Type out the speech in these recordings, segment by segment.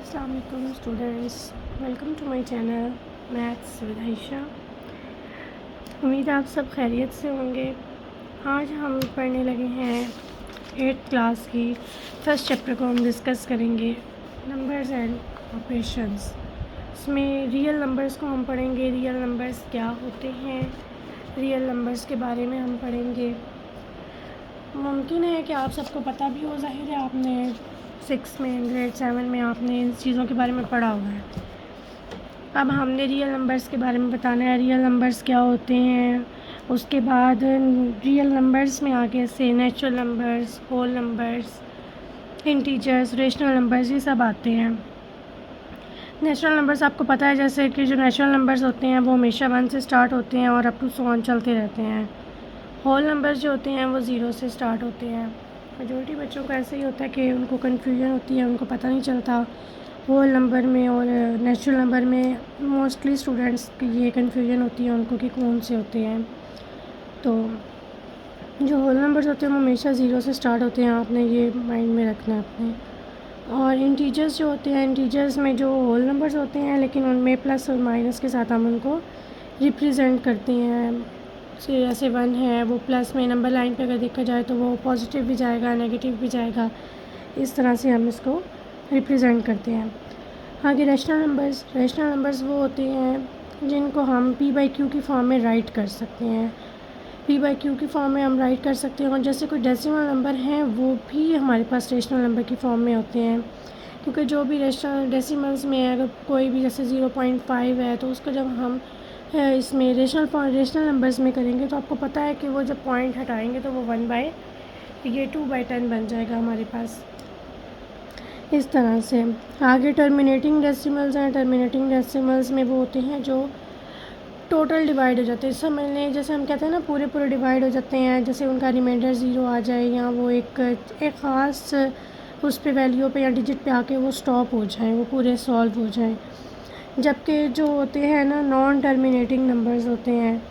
अस्सलाम वालेकुम students, welcome to my channel maths with Ayesha. उम्मीद है आप सब खैरियत से होंगे। आज हम पढ़ने लगे हैं 8th क्लास की फर्स्ट चैप्टर को हम डिस्कस करेंगे, नंबर्स एंड ऑपरेशंस। इसमें रियल नंबर्स को हम पढ़ेंगे, रियल नंबर्स क्या होते हैं, रियल नंबर्स के बारे में हम पढ़ेंगे। मुमकिन है कि आप सबको पता भी हो, ज़ाहिर है आपने 6 में, ग्रेड 7 में आपने इन चीज़ों के बारे में पढ़ा हुआ है। अब हमने रियल नंबर्स के बारे में बताना है, रियल नंबर्स क्या होते हैं। उसके बाद रियल नंबर्स में आगे से natural numbers, whole numbers, integers, rational numbers, ये सब आते हैं। नेचुरल नंबर्स आपको पता है, जैसे कि जो नेचुरल नंबर्स होते हैं वो हमेशा 1 से स्टार्ट होते हैं और अप टू 100 चलते रहते हैं। होल नंबर्स जो होते हैं वो 0 से स्टार्ट होते हैं। मेजॉरिटी बच्चों को ऐसे ही होता है कि उनको कन्फ्यूजन होती है, उनको पता नहीं चलता होल नंबर में और नेचुरल नंबर में। मोस्टली स्टूडेंट्स की ये कन्फ्यूजन होती है उनको कि कौन से होते हैं। तो जो होल नंबर्स होते हैं वो हमेशा 0 से स्टार्ट होते हैं, आपने ये माइंड में रखना है अपने। और इंटीजर्स जो होते हैं, इंटीजर्स में जो होल नंबर्स होते हैं लेकिन उनमें प्लस और माइनस के साथ हम उनको रिप्रेजेंट करते हैं। जैसे 1 है वो प्लस में, नंबर लाइन पे अगर देखा जाए तो वो पॉजिटिव भी जाएगा, नेगेटिव भी जाएगा। इस तरह से हम इसको रिप्रेजेंट करते हैं। आगे रेशनल नंबर्स वो होते हैं जिनको हम p/q की फॉर्म में राइट कर सकते हैं। p/q की फॉर्म में हम राइट कर सकते हैं। और जैसे कोई डेसिमल नंबर हैं वो भी हमारे पास रेशनल नंबर की फॉर्म में होते हैं, क्योंकि जो भी रेशनल डेसिमल्स में अगर कोई भी जैसे 0.5 है तो उसको जब हम इसमें रेशनल नंबर्स में करेंगे तो आपको पता है कि वो जब पॉइंट हटाएंगे तो वो 2/10 बन जाएगा हमारे पास। इस तरह से आगे टर्मिनेटिंग डेसिमल्स हैं। टर्मिनेटिंग डेसिमल्स में वो होते हैं जो टोटल डिवाइड हो जाते हैं। समझ लें जैसे हम कहते हैं ना पूरे डिवाइड हो जाते हैं, जैसे उनका रिमाइंडर 0 आ जाए या वो एक ख़ास उस पे वैल्यू पे या डिजिट पे आके वो स्टॉप हो जाए, वो पूरे सॉल्व हो जाए। जबकि जो होते हैं ना नॉन टर्मिनेटिंग नंबर्स होते हैं,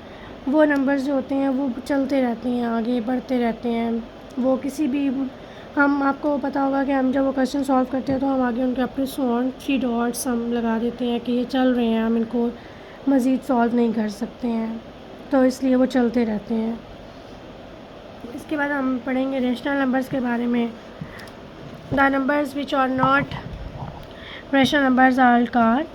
वो नंबर्स जो होते हैं वो चलते रहते हैं, आगे बढ़ते रहते हैं। वो किसी भी, हम आपको पता होगा कि हम जब वो क्वेश्चन सॉल्व करते हैं तो हम आगे उनके अपने 3 डॉट्स हम लगा देते हैं कि ये चल रहे हैं, हम इनको मज़ीद सॉल्व नहीं कर सकते हैं, तो इसलिए वो चलते रहते हैं। इसके बाद हम पढ़ेंगे रेशनल नंबर्स के बारे में। The numbers which are not rational numbers are called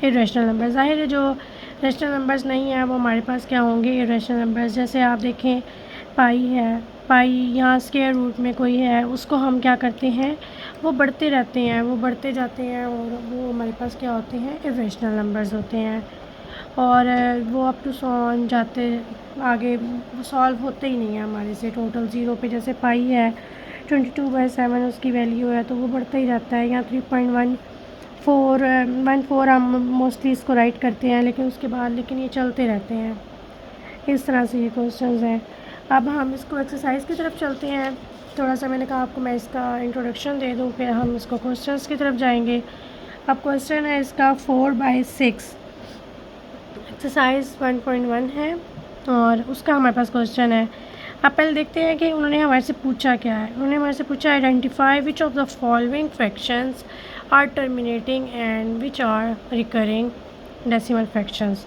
irrational number. ज़ाहिर है जो रेशनल नंबर्स नहीं है वो हमारे पास क्या होंगे, इर्रेशनल नंबर्स। जैसे आप देखें पाई है, पाई यहाँ स्क्वायर रूट में कोई है, उसको हम क्या करते हैं, वो बढ़ते रहते हैं, वो बढ़ते जाते हैं और वो हमारे पास क्या होते हैं, इर्रेशनल नंबर्स होते हैं। और वो अप टू 100 जाते, आगे सॉल्व होते ही नहीं है हमारे से टोटल 0 पे। जैसे पाई है 22/7 उसकी वैल्यू है तो वो बढ़ता ही जाता है। यहाँ 3.14 हम मोस्टली इसको राइट करते हैं, लेकिन उसके बाद ये चलते रहते हैं। इस तरह से ये क्वेश्चंस हैं। अब हम इसको एक्सरसाइज की तरफ चलते हैं। थोड़ा सा मैंने कहा आपको मैं इसका इंट्रोडक्शन दे दूँ, फिर हम इसको क्वेश्चंस की तरफ जाएंगे। अब क्वेश्चन है इसका 4/6, एक्सरसाइज 1.1 है और उसका हमारे पास क्वेश्चन है। अब पहले देखते हैं कि उन्होंने हमारे से पूछा क्या है। उन्होंने हमारे से पूछा identify which of the following fractions are terminating and which are recurring decimal fractions.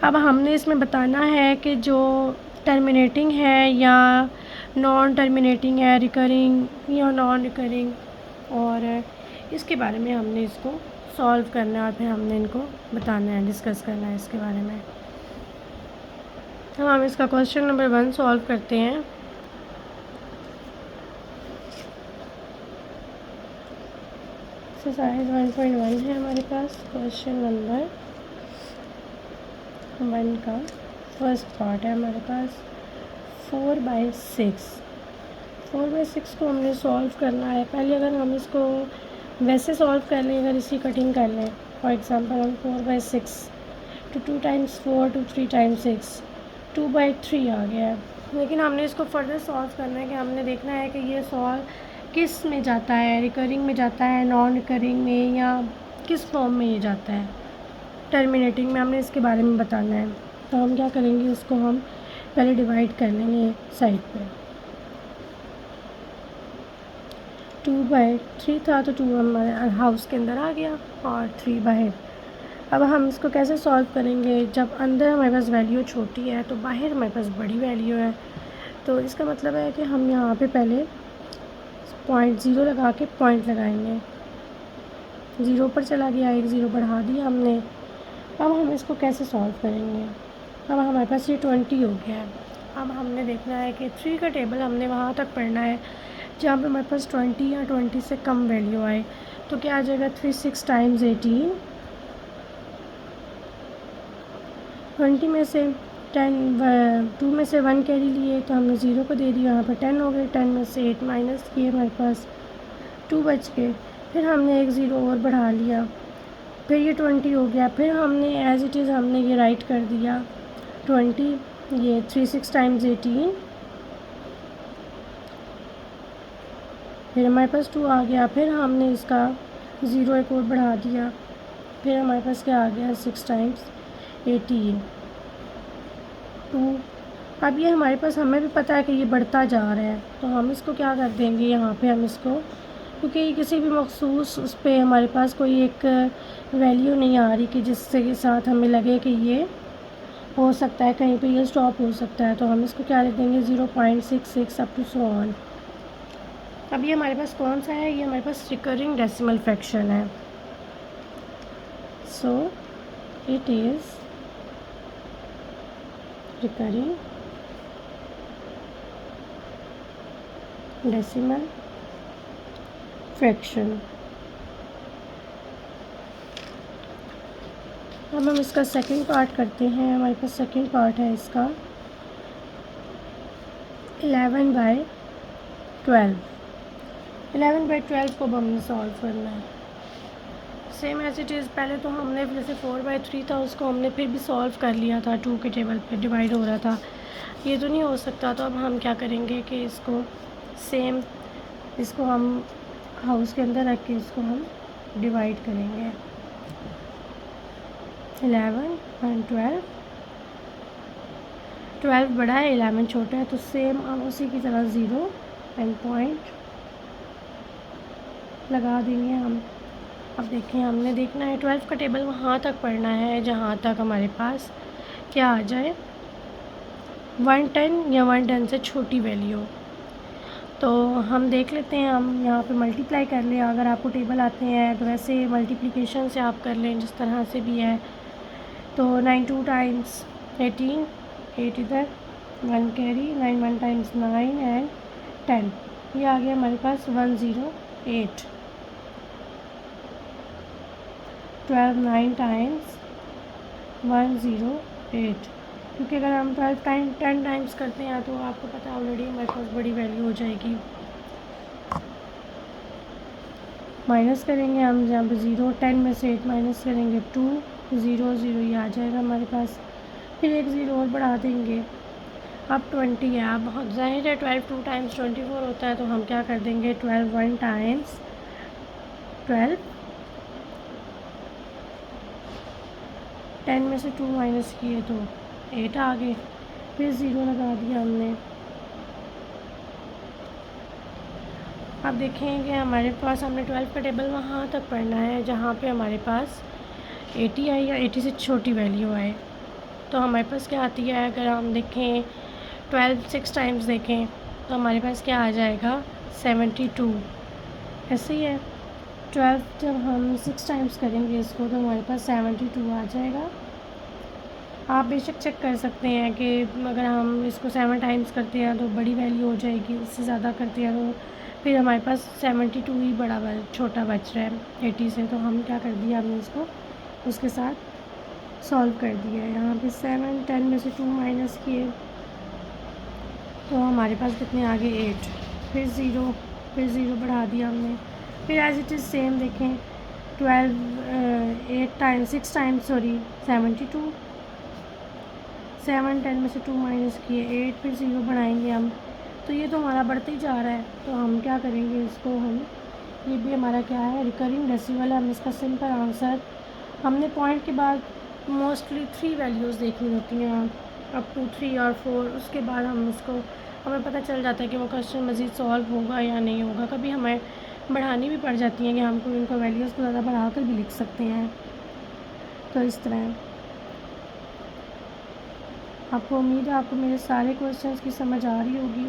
अब हमने इसमें बताना है कि जो टर्मिनेटिंग है या नॉन टर्मिनेटिंग है, रिकरिंग या नॉन रिकरिंग, और इसके बारे में हमने इसको सॉल्व करना है और फिर हमने इनको बताना है, डिस्कस करना है इसके बारे में। हम इसका क्वेश्चन नंबर 1 सॉल्व करते हैं। एक्सरसाइज 1.1 है हमारे पास। क्वेश्चन नंबर 1 का फर्स्ट पार्ट है हमारे पास 4/6। 4/6 को हमने सॉल्व करना है। पहले अगर हम इसको वैसे सॉल्व कर लें, अगर इसकी कटिंग कर लें, फॉर एग्ज़ाम्पल हम 4/6 तो 2 टाइम्स 4 to 3 टाइम्स 6 2/3 आ गया है। लेकिन हमने इसको फर्दर सॉल्व करना है कि हमने देखना है कि ये सॉल्व किस में जाता है, रिकरिंग में जाता है, नॉन रिकरिंग में, या किस फॉर्म में ये जाता है, टर्मिनेटिंग में। हमने इसके बारे में बताना है। तो हम क्या करेंगे, इसको हम पहले डिवाइड कर लेंगे साइड पे। 2/3 था तो 2 हमारे हाउस के अंदर आ गया और 3 बाहर। अब हम इसको कैसे सॉल्व करेंगे? जब अंदर हमारे पास वैल्यू छोटी है तो बाहर हमारे पास बड़ी वैल्यू है, तो इसका मतलब है कि हम यहाँ पे पहले 0.0 लगा के पॉइंट लगाएंगे। 0 पर चला गया, एक 0 बढ़ा दिया हमने। अब हम इसको कैसे सॉल्व करेंगे? अब हमारे पास ये 20 हो गया है। अब हमने देखना है कि 3 का टेबल हमने वहाँ तक पढ़ना है जहाँ पे हमारे पास 20 या 20 से कम वैल्यू आए। तो क्या आ जाएगा? 3 6 टाइम्स 18। 20 में से 2 में से 1 कैरी लिए तो हमने 0 को दे दिया, यहाँ पर 10 हो गए। 10 में से 8 माइनस किए, हमारे पास 2 बच गए। फिर हमने एक 0 और बढ़ा लिया, फिर ये 20 हो गया। फिर हमने एज इट इज़ हमने ये राइट कर दिया 20, ये 3 6 टाइम्स 18। फिर हमारे पास 2 आ गया, फिर हमने इसका 0 एक और बढ़ा दिया, फिर हमारे पास क्या आ गया? 6 टाइम्स 18 2। अब ये हमारे पास, हमें भी पता है कि ये बढ़ता जा रहा है, तो हम इसको क्या कर देंगे यहाँ पे, हम इसको, क्योंकि किसी भी मखसूस उस पर हमारे पास कोई एक वैल्यू नहीं आ रही कि जिससे के साथ हमें लगे कि ये हो सकता है, कहीं पे ये स्टॉप हो सकता है, तो हम इसको क्या लिख देंगे? 0.66 अप टू सो ऑन। अब ये हमारे पास कौन सा है? ये हमारे पास रिकरिंग डेसिमल फ्रैक्शन है। सो it is recurring decimal fraction. अब हम इसका सेकंड पार्ट करते हैं। हमारे पास सेकंड पार्ट है इसका 11/12। 11/12 को अब हमने सॉल्व करना है सेम एज इट इज़। पहले तो हमने जैसे 4/3 था उसको हमने फिर भी सॉल्व कर लिया था, 2 के टेबल पे डिवाइड हो रहा था, ये तो नहीं हो सकता। तो अब हम क्या करेंगे कि इसको सेम, इसको हम हाउस के अंदर रख के इसको हम डिवाइड करेंगे। 11 और 12 बड़ा है, 11 छोटा है, तो सेम हम उसी की तरह 0 एंड पॉइंट लगा देंगे हम। अब देखिए, हमने देखना है 12 का टेबल वहाँ तक पढ़ना है जहाँ तक हमारे पास क्या आ जाए, 110 या 110 से छोटी वैल्यू। तो हम देख लेते हैं, हम यहाँ पे मल्टीप्लाई कर लें। अगर आपको टेबल आते हैं तो वैसे मल्टीप्लिकेशन से आप कर लें, जिस तरह से भी है। तो 9 2 टाइम्स 18, 8 इधर, 1 कैरी, 9 1 टाइम्स 9 एंड 10, ये आ गया हमारे पास 108। 12 9 टाइम्स 108, क्योंकि अगर हम 10 टाइम्स करते हैं तो आपको पता है ऑलरेडी हमारे पास बड़ी वैल्यू हो जाएगी। माइनस करेंगे हम जहाँ पे 0, 10 में से 8 माइनस करेंगे 2, 0 0 ये आ जाएगा हमारे पास। फिर एक 0 और बढ़ा देंगे, अब 20 है। अब बहुत ज़ाहिर है 12 2 टाइम्स 24 होता है, तो हम क्या कर देंगे 12 1 टाइम्स 12, 10 में से 2 माइनस किए तो 8 आ गए, फिर 0 लगा दिया हमने। अब देखें कि हमारे पास, हमने 12 का टेबल वहाँ तक पढ़ना है जहाँ पे हमारे पास 80 आए या 80 से छोटी वैल्यू आए। तो हमारे पास क्या आती है, अगर हम देखें 12 6 टाइम्स देखें तो हमारे पास क्या आ जाएगा 72। ऐसे ही है, 12 जब हम 6 टाइम्स करेंगे इसको तो हमारे पास 72 आ जाएगा। आप बेशक चेक कर सकते हैं कि अगर हम इसको 7 टाइम्स करते हैं तो बड़ी वैल्यू हो जाएगी, उससे ज़्यादा करते हैं तो फिर हमारे पास 72 ही बड़ा छोटा बच रहा है 80 से। तो हम क्या कर दिया, हमने इसको उसके साथ सॉल्व कर दिया है। यहाँ पे 7 10 में से 2 माइनस किए तो हमारे पास कितने आ गए 8, फिर 0 बढ़ा दिया हमने। फिर एज इट इज़ सेम देखें 6 टाइम्स 72, 7 10 में से 2 माइनस किए 8, फिर 0 बढ़ाएंगे हम, तो ये तो हमारा बढ़ते ही जा रहा है। तो हम क्या करेंगे इसको, हम ये भी हमारा क्या है रिकरिंग डेसिमल है। हम इसका सिंपल आंसर, हमने पॉइंट के बाद मोस्टली 3 वैल्यूज़ देखनी होती हैं, अप टू 3 और 4, उसके बाद हम उसको, हमें पता चल जाता है कि वो क्वेश्चन मज़ीद सॉल्व होगा या नहीं होगा। कभी हमें बढ़ानी भी पड़ जाती हैं कि हमको इनको वैल्यूज़ को ज़्यादा बढ़ा कर भी लिख सकते हैं। तो इस तरह आपको उम्मीद है आपको मेरे सारे क्वेश्चंस की समझ आ रही होगी।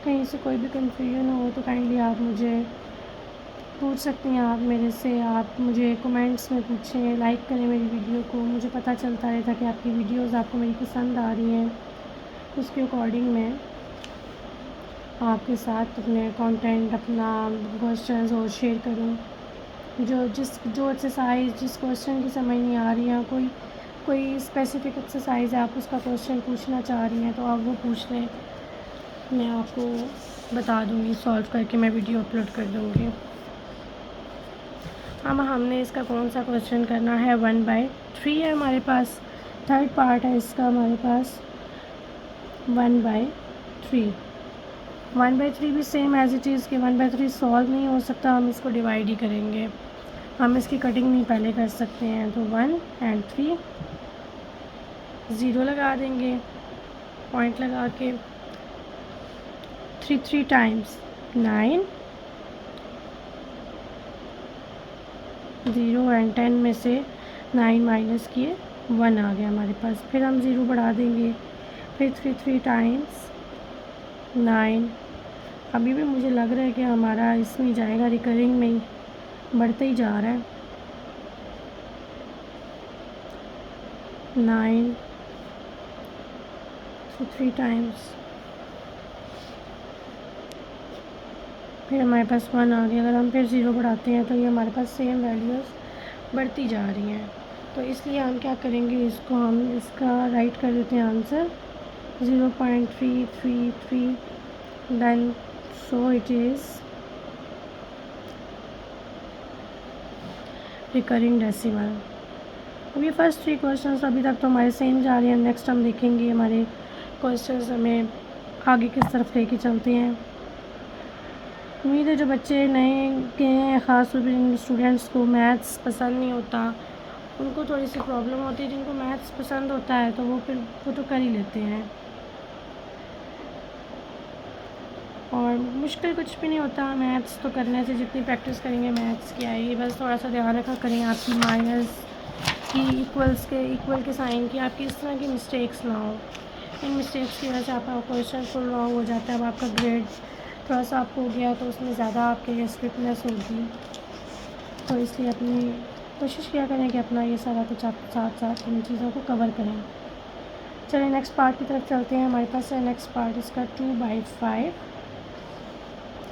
कहीं से कोई भी कन्फ्यूजन हो तो काइंडली आप मुझे पूछ सकती हैं। आप मेरे से आप मुझे कमेंट्स में पूछें, लाइक करें मेरी वीडियो को। मुझे पता चलता रहता कि आपकी वीडियोस आपको मेरी पसंद आ रही हैं। उसके अकॉर्डिंग मैं आपके साथ अपने कंटेंट, अपना क्वेश्चंस और शेयर करूं। जो एक्सरसाइज, जिस क्वेश्चन की समझ नहीं आ रही है, कोई स्पेसिफ़िक एक्सरसाइज है, आप उसका क्वेश्चन पूछना चाह रही हैं तो आप वो पूछ लें, मैं आपको बता दूँगी, सॉल्व करके मैं वीडियो अपलोड कर दूँगी। अब हमने इसका कौन सा क्वेश्चन करना है, 1/3 है हमारे पास, थर्ड पार्ट है इसका हमारे पास 1/3। 1/3 भी सेम एज इट इज़ कि 1/3 सॉल्व नहीं हो सकता, हम इसको डिवाइड ही करेंगे। हम इसकी कटिंग नहीं पहले कर सकते हैं, तो 1 और 3 ज़ीरो लगा देंगे, पॉइंट लगा के। 3 टाइम्स 9, 0 एंड 10 में से 9 माइनस किए 1 आ गया हमारे पास। फिर हम 0 बढ़ा देंगे, फिर 3 टाइम्स 9। अभी भी मुझे लग रहा है कि हमारा इसमें जाएगा, रिकरिंग में ही बढ़ते ही जा रहा है। 9 3 टाइम्स, फिर हमारे पास 1 आ गया। अगर हम फिर 0 बढ़ाते हैं तो ये हमारे पास सेम वैल्यूज़ बढ़ती जा रही हैं। तो इसलिए हम क्या करेंगे, इसको हम इसका राइट कर देते हैं answer 0.333, then so it is recurring decimal. अब ये फर्स्ट 3 क्वेश्चंस अभी तक तो हमारे सेम जा रहे हैं। नेक्स्ट हम देखेंगे हमारे क्वेश्चंस हमें आगे किस तरफ लेके चलते हैं। उम्मीद है जो बच्चे नए के हैं, ख़ास तौर पर जिन स्टूडेंट्स को मैथ्स पसंद नहीं होता, उनको थोड़ी सी प्रॉब्लम होती है। जिनको मैथ्स पसंद होता है तो वो तो कर ही लेते हैं, और मुश्किल कुछ भी नहीं होता। मैथ्स तो करने से जितनी प्रैक्टिस करेंगे मैथ्स की आएगी। बस थोड़ा सा ध्यान रखा करें आपकी माइनस की, इक्वल के साइन की, आपकी इस तरह की मिस्टेक्स ना हो। इन मिस्टेक्स की वजह से आपका क्वेश्चन फुल रॉन्ग हो जाता है। अब आपका ग्रेड थोड़ा सा अप हो गया तो उसमें ज़्यादा आपके लिए स्ट्रिक्टनेस होगी। तो इसलिए अपनी कोशिश किया करें कि अपना ये सारा कुछ आप साथ साथ इन चीज़ों को कवर करें। चलिए नेक्स्ट पार्ट की तरफ चलते हैं। हमारे पास है नेक्स्ट पार्ट इसका 2/5।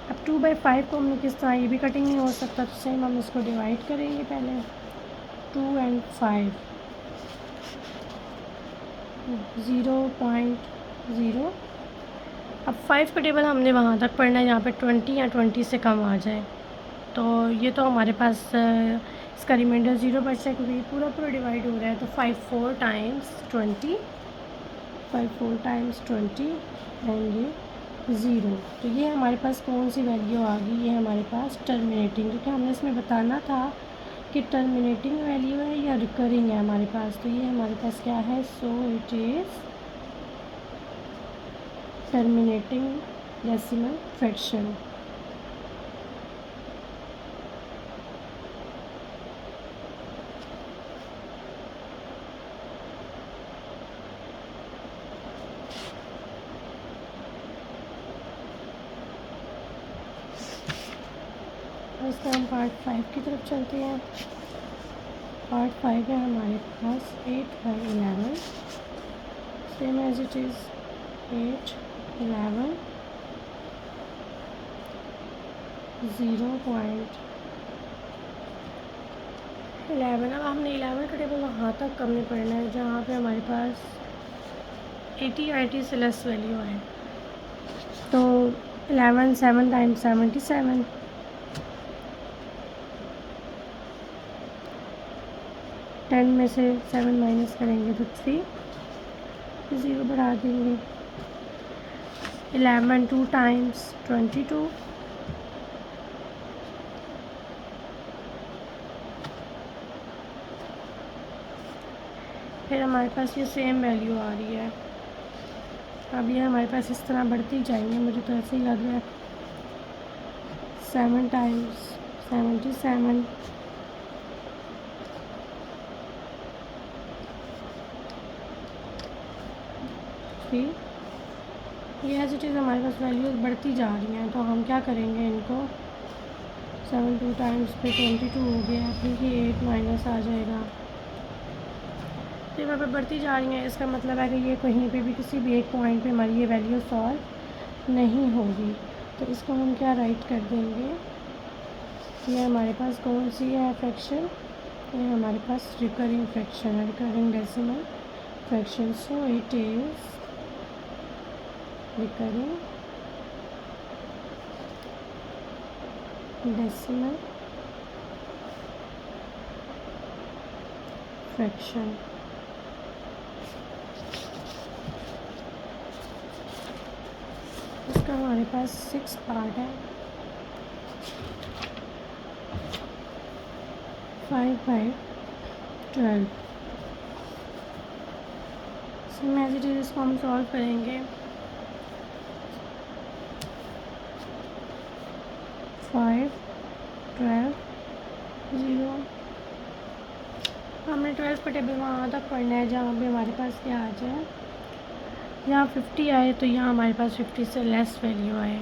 अब 2/5 को हमने किस तरह, ये भी कटिंग नहीं हो सकता, तो सेम हम इसको डिवाइड करेंगे पहले 2 और 5, 0.0। अब 5 का टेबल हमने वहाँ तक पढ़ना है जहाँ पे 20 या 20 से कम आ जाए। तो ये तो हमारे पास इसका रिमाइंडर 0 बचा है, क्योंकि पूरा डिवाइड हो रहा है। तो 5 4 टाइम्स 20, 5 4 टाइम्स 20 एंड ये 0। तो ये हमारे पास कौन सी वैल्यू आ गई, ये हमारे पास टर्मिनेटिंग, क्योंकि हमने इसमें बताना था कि टर्मिनेटिंग वैल्यू है या रिकरिंग है हमारे पास। तो ये हमारे पास क्या है, सो it is terminating decimal fraction. इसका हम पार्ट 5 की तरफ चलते हैं। पार्ट 5 है हमारे पास 8/11, सेम एज इट इज़ 8 11 0.11। अब हमने 11 का टेबल वहाँ तक कम नहीं पढ़ना है जहाँ पे हमारे पास 80 से लेस वैल्यू है। तो 11 7 टाइम्स 77, 10 में से 7 माइनस करेंगे तो 3, 0 बढ़ा देंगे। 11 2 टाइम्स 22, फिर हमारे पास ये सेम वैल्यू आ रही है। अब ये हमारे पास इस तरह बढ़ती जाएंगे, मुझे तो ऐसे ही लग रहा है। 7 टाइम्स 77 ये एज इट इज़ हमारे पास वैल्यूज़ बढ़ती जा रही हैं, तो हम क्या करेंगे, इनको 7 2 टाइम्स पे 22 हो गया, फिर ये 8 माइनस आ जाएगा। तो यहाँ पर बढ़ती जा रही हैं, इसका मतलब है कि ये कहीं पे भी किसी भी एक पॉइंट पे हमारी ये वैल्यू सॉल्व नहीं होगी। तो इसको हम क्या राइट कर देंगे, ये हमारे पास कौन सी है फ्रैक्शन, ये हमारे पास रिकरिंग फ्रैक्शन है, recurring decimal fraction. So it is recurring decimal fraction। इसका हमारे पास 6 पार्ट है, 5/12। इसमें एज इट इज़ इसको हम सॉल्व करेंगे। 5 12 0। हमने 12 का टेबल वहाँ तक पढ़ना है जहाँ पे हमारे पास क्या आ जाए, यहाँ 50 आए तो यहाँ हमारे पास 50 से लेस वैल्यू आए।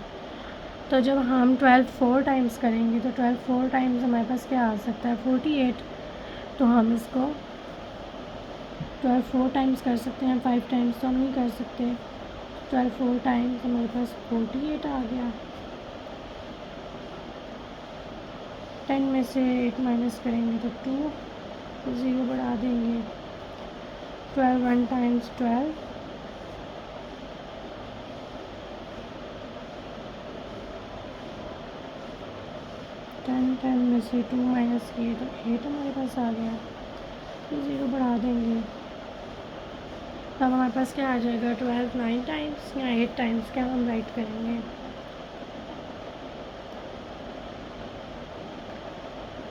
तो जब हम 12 4 टाइम्स करेंगे तो 12 4 टाइम्स हमारे पास क्या आ सकता है, 48। तो हम इसको 12 4 टाइम्स कर सकते हैं, 5 टाइम्स तो हम नहीं कर सकते। 12 4 टाइम्स हमारे पास 48 आ गया। 10 में से 8 माइनस करेंगे तो 2, 0 बढ़ा देंगे। 12 1 टाइम्स 12, 10 में से 2 माइनस किए तो 8 हमारे पास आ गया, तो 0 बढ़ा देंगे। तब हमारे पास क्या आ जाएगा, 12 9 टाइम्स या 8 टाइम्स क्या हम राइट करेंगे।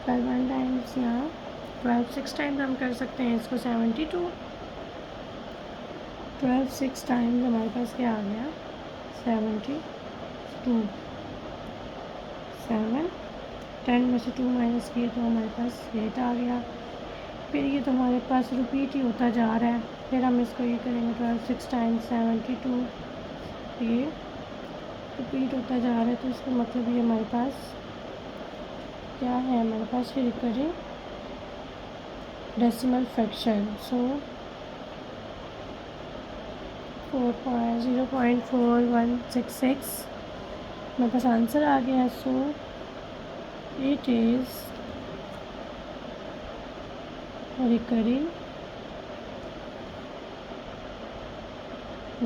12 1 टाइम्स यहाँ 12 6 टाइम्स हम कर सकते हैं इसको 72। 12 6 टाइम्स हमारे पास क्या आ गया, 72। 7 10 में से 2 माइनस किए तो हमारे पास 8 आ गया। फिर ये तो हमारे पास रिपीट ही होता जा रहा है। फिर हम इसको ये करेंगे 12 6 टाइम्स 72, ये रिपीट होता जा रहा है। तो इसका मतलब ये हमारे पास क्या है, हमारे पास ये रिकरिंग डेसिमल फ्रैक्शन। सो 0.4166 मेरे पास आंसर आ गया। सो it is recurring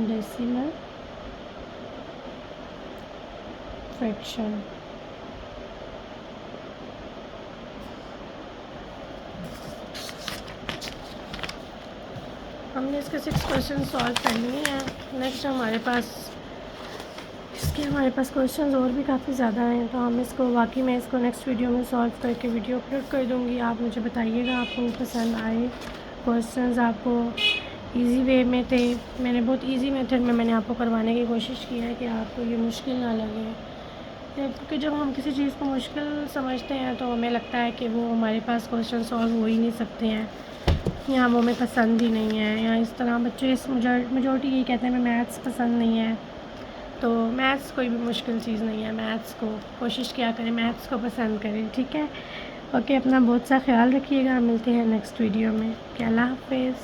decimal fraction। हमने इसके 6 क्वेश्चन सॉल्व कर लिए हैं। नेक्स्ट हमारे पास क्वेश्चंस और भी काफ़ी ज़्यादा हैं, तो हम इसको वाकई में इसको नेक्स्ट वीडियो में सॉल्व करके वीडियो अपलोड कर दूँगी। आप मुझे बताइएगा आपको पसंद आए क्वेश्चंस, आपको इजी वे में थे। मैंने बहुत इजी मेथड में मैंने आपको करवाने की कोशिश की है कि आपको ये मुश्किल ना लगे, क्योंकि जब हम किसी चीज़ को मुश्किल समझते हैं तो हमें लगता है कि वो हमारे पास क्वेश्चन सॉल्व हो ही नहीं सकते हैं, या वो हमें पसंद ही नहीं है, या इस तरह बच्चे मेजॉरिटी यही कहते हैं हमें मैथ्स पसंद नहीं है। तो मैथ्स कोई भी मुश्किल चीज़ नहीं है, मैथ्स को कोशिश किया करें, मैथ्स को पसंद करें, ठीक है। ओके, अपना बहुत सा ख्याल रखिएगा। मिलते हैं नेक्स्ट वीडियो में। अल्लाह हाफ़िज़।